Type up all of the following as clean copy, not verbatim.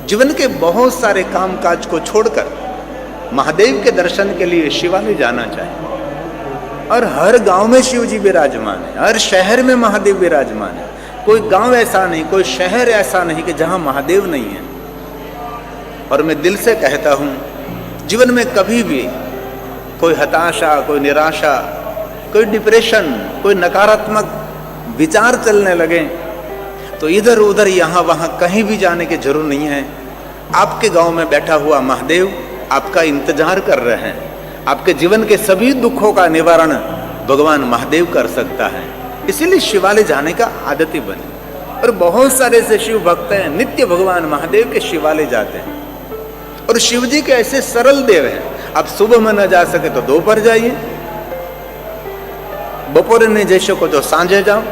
जीवन के बहुत सारे काम काज को छोड़कर महादेव के दर्शन के लिए शिवालय जाना चाहिए। और हर गांव में शिव जी विराजमान है, हर शहर में महादेव विराजमान है। कोई गांव ऐसा नहीं, कोई शहर ऐसा नहीं कि जहां महादेव नहीं है। और मैं दिल से कहता हूं, जीवन में कभी भी कोई हताशा, कोई निराशा, कोई डिप्रेशन, कोई नकारात्मक विचार चलने लगे तो इधर उधर यहाँ वहाँ कहीं भी जाने की जरूरत नहीं है। आपके गांव में बैठा हुआ महादेव आपका इंतजार कर रहे हैं। आपके जीवन के सभी दुखों का निवारण भगवान महादेव कर सकता है। इसीलिए शिवालय जाने का आदती बने। और बहुत सारे ऐसे शिव भक्त हैं, नित्य भगवान महादेव के शिवालय जाते हैं। और शिव जी के ऐसे सरल देव हैं, आप सुबह में न जा सके तो दोपहर जाइए, बपोरे नहीं जैसे को तो सांझे जाओ।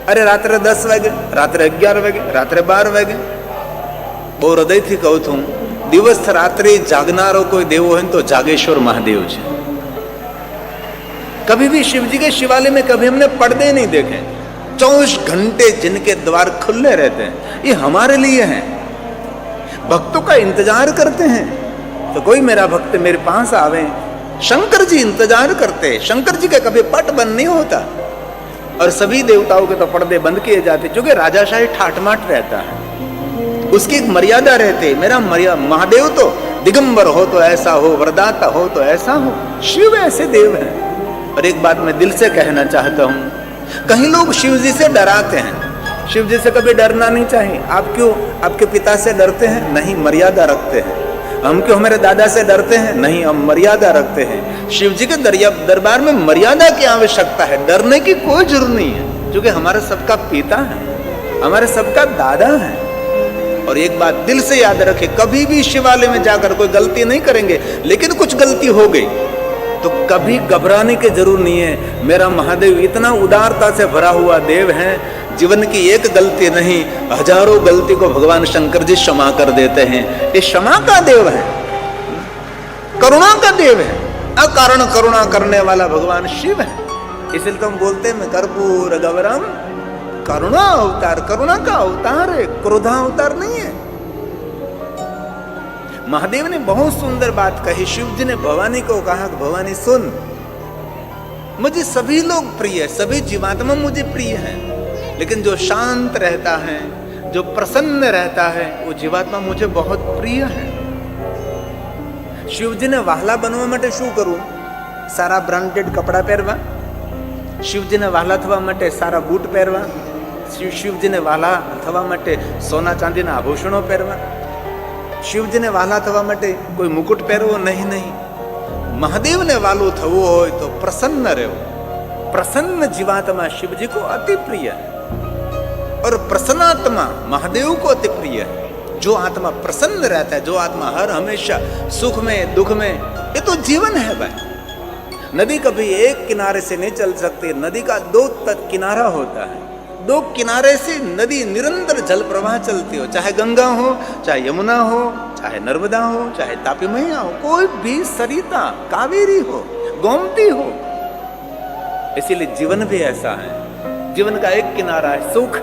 अरे रात्रे 10 वागे, रात्रे 11 वागे, रात्रे 12 वागे। બહુ હૃદયથી કહું છું, દિવસ રાત્રે જાગનારો કોઈ દેવો હોય તો जागेश्वर महादेव છે। कभी भी शिव जी के शिवालय में कभी हमने पर्दे नहीं देखे। 24 घंटे जिनके द्वार खुले रहते हैं, ये हमारे लिए हैं, भक्तों का इंतजार करते हैं। तो कोई मेरा भक्त मेरे पास आवे, शंकर जी इंतजार करते हैं। शंकर जी का कभी पट बंद नहीं होता। और सभी देवताओं के तो पर्दे बंद किए जाते, क्योंकि राजाशाही ठाटमाट रहता है, उसकी एक मर्यादा रहती है। मेरा महादेव तो दिगंबर हो तो ऐसा हो, वरदाता हो तो ऐसा हो। शिव ऐसे देव हैं। और एक बात मैं दिल से कहना चाहता हूं, कहीं लोग शिव जी से डराते हैं। शिव जी से कभी डरना नहीं चाहिए। आप क्यों आपके पिता से डरते हैं? नहीं, मर्यादा रखते हैं। हम क्यों हमारे दादा से डरते हैं? नहीं, हम मर्यादा रखते हैं। शिव जी के दरबार में मर्यादा की आवश्यकता है, डरने की कोई जरूरत नहीं है, क्योंकि हमारा सबका पिता है, हमारे सबका दादा है। और एक बात दिल से याद रखें, कभी भी शिवालय में जाकर कोई गलती नहीं करेंगे, लेकिन कुछ गलती हो गई तो कभी घबराने की जरूरत नहीं है। मेरा महादेव इतना उदारता से भरा हुआ देव है, जीवन की एक गलती नहीं, हजारों गलती को भगवान शंकर जी क्षमा कर देते हैं। ये क्षमा का देव है, करुणा का देव है। अकारण करुणा करने वाला भगवान शिव है। इसलिए तो हम बोलते हैं कर्पूर गौरम करुणा अवतार, करुणा का अवतार है, क्रोधा अवतार नहीं है। महादेव ने बहुत सुंदर बात कही। शिव जी ने भवानी को कहा, भवानी सुन, मुझे सभी लोग प्रिय है, सभी जीवात्मा मुझे प्रिय है, लेकिन जो शांत रहता है, जो प्रसन्न रहता है, वो जीवात्मा मुझे बहुत प्रिय है। शिव जी ने वाहला बनवा माटे शू करूं? सारा ब्रांडेड कपड़ा पहरवा। शिव जी ने वाहला थवा माटे सारा बूट पहरवा। शिव जी ने वाला थवा माटे सोना चांदीना आभूषणों पहरवा। शिव जी ने वाला थवा माटे कोई मुकुट पहरવો नहीं। महादेव ने वालो थवो होय तो प्रसन्न रहो। प्रसन्न जीवात्मा शिव जी को अति प्रिय है, और प्रसन्नात्मा महादेव को अति प्रिय है। जो आत्मा प्रसन्न रहता है, जो आत्मा हर हमेशा सुख में दुख में, ये तो जीवन है भाई। नदी कभी एक किनारे से नहीं चल सकती, नदी का 2 किनारा होता है। 2 किनारे से नदी निरंतर जल प्रवाह चलती हो, चाहे गंगा हो, चाहे यमुना हो, चाहे नर्मदा हो, चाहे तापी मैया हो, कोई भी सरिता, कावेरी हो, गोमती हो। इसीलिए जीवन भी ऐसा है। जीवन का एक किनारा है सुख,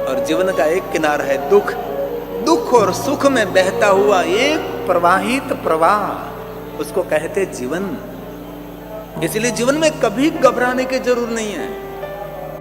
और जीवन का एक किनारा है दुख। दुख और सुख में बहता हुआ एक प्रवाहित प्रवाह, उसको कहते जीवन। इसलिए जीवन में कभी घबराने की जरूरत नहीं है।